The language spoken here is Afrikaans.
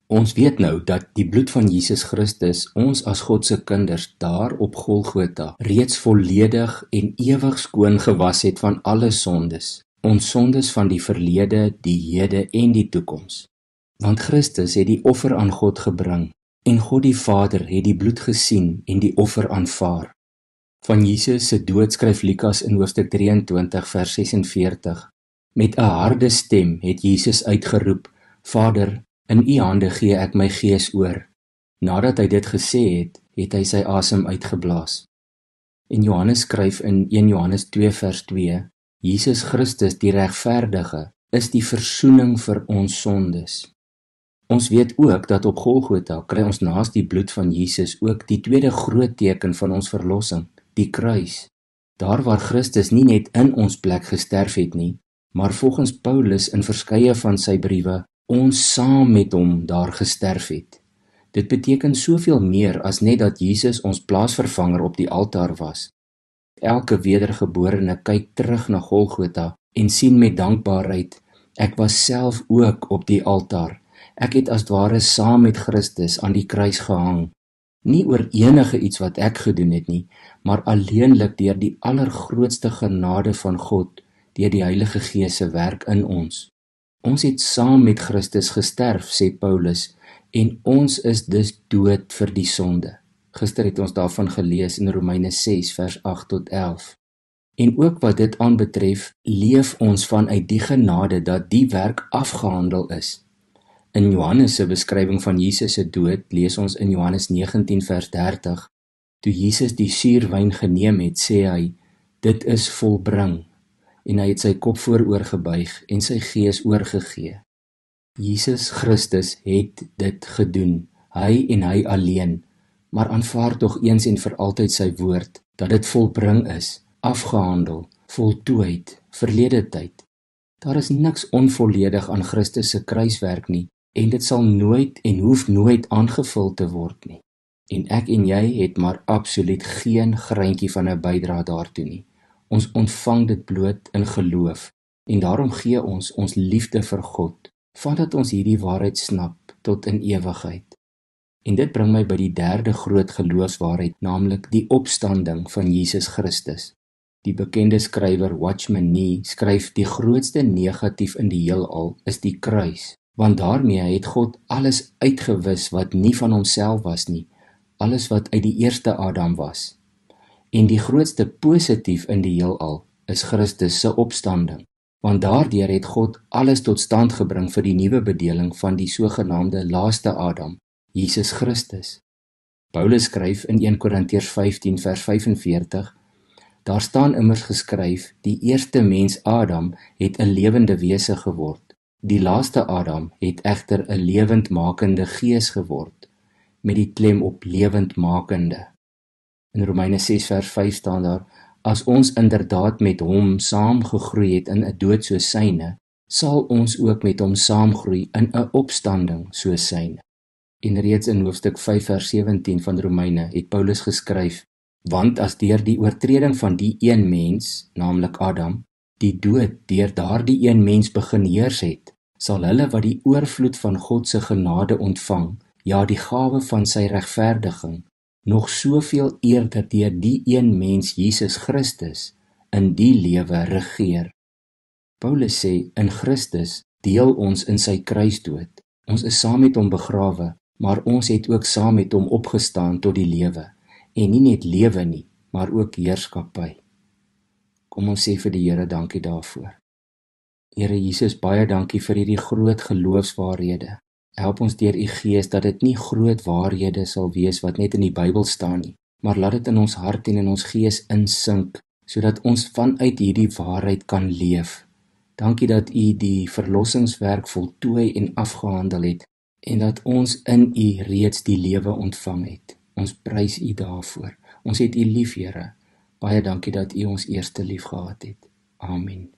Ons weet nou dat die bloed van Jesus Christus ons as God se kinders daar op Golgotha reeds volledig en ewig skoon gewas het van alle sondes. Ons sondes van die verlede, die hede en die toekoms. Want Christus het die offer aan God gebring en God die Vader het die bloed gesien en die offer aanvaar. Van Jesus se dood skryf Lukas in hoofstuk 23 vers 46. Met 'n harde stem het Jesus uitgeroep: Vader, in U hande gee ek my gees oor. Nadat hy dit gesê het, het hy sy asem uitgeblaas. En Johannes skryf in 1 Johannes 2 vers 2, Jesus Christus die regverdige is die versoening vir ons sondes. Ons weet ook dat op Golgotha kry ons naas die bloed van Jesus ook die tweede groot teken van ons verlossing, die kruis. Daar waar Christus nie net in ons plek gesterf het nie, maar volgens Paulus in verskeie van sy briewe ons saam met hom daar gesterf het. Dit beteken soveel meer as net dat Jesus ons plaasvervanger op die altaar was. Elke wedergeborene kyk terug na Golgotha en sien met dankbaarheid, ek was self ook op die altaar. Ek het as ware saam met Christus aan die kruis gehang. Nie oor enige iets wat ek gedoen het nie, maar alleenlik deur die allergrootste genade van God, deur die Heilige Gees se werk in ons. Ons het saam met Christus gesterf, sê Paulus, en ons is dus dood vir die sonde. Gister het ons daarvan gelees in Romeine 6 vers 8 tot 11. En ook wat dit aanbetref, leef ons vanuit die genade dat die werk afgehandel is. In Johannes se beskrywing van Jesus se dood lees ons in Johannes 19 vers 30, toe Jesus die suurwyn geneem het, sê hy, dit is volbring, en hy het sy kop vooroor gebuig en sy gees oorgegee. Jesus Christus het dit gedoen, hy en hy alleen, maar aanvaar tog eens en vir altyd sy woord, dat dit volbring is, afgehandel, voltooid, verlede tyd. Daar is niks onvolledig aan Christus se kruiswerk nie, en dit sal nooit en hoef nooit aangevul te word nie. En ek en jy het maar absoluut geen greintjie van 'n bydrae daartoe nie. Ons ontvang dit bloot in geloof, en daarom gee ons liefde vir God, vandat ons hierdie waarheid snap tot in ewigheid. En dit bring my by die derde groot geloofswaarheid, naamlik die opstanding van Jesus Christus. Die bekende skrywer Watchman Nee skryf die grootste negatief in die heelal is die kruis, want daarmee het God alles uitgewis wat nie van homself was nie, alles wat uit die eerste Adam was. En die grootste positief in die heelal is Christus se opstanding, want daardeur het God alles tot stand gebring vir die nuwe bedeling van die sogenaamde laaste Adam, Jesus Christus. Paulus skryf in 1 Korintiërs 15 vers 45, daar staan immers geskryf, die eerste mens Adam het 'n lewende wese geword. Die laaste Adam het egter 'n lewendmakende gees geword, met die klem op lewendmakende. In Romeine 6 vers 5 staan daar, as ons inderdaad met hom saamgegroei het in 'n dood soos syne, sal ons ook met hom saamgroei in 'n opstanding soos syne. En reeds in hoofstuk 5 vers 17 van Romeine het Paulus geskryf, want as deur die oortreding van die een mens, naamlik Adam, die dood deur daardie een mens begin heers het, sal hulle wat die oorvloed van God se genade ontvang, ja die gawe van sy regverdiging, nog soveel eerder deur die een mens Jesus Christus in die lewe regeer. Paulus sê, in Christus deel ons in sy kruisdood. Ons is saam met hom begrawe, maar ons het ook saam met hom opgestaan tot die lewe. En nie net lewe nie, maar ook heerskappy. Kom ons sê vir die Here dankie daarvoor. Here Jesus, baie dankie vir hierdie groot geloofswaarhede. Help ons deur U Gees dat dit nie groot waarhede sal wees wat net in die Bybel staan nie, maar laat dit in ons hart en in ons gees insink, sodat ons vanuit hierdie waarheid kan leef. Dankie dat U die verlossingswerk voltooi en afgehandel het, en dat ons in U reeds die lewe ontvang het. Ons prys U daarvoor. Ons het U lief, Here. Baie dankie dat U ons eerste lief gehad het. Amen.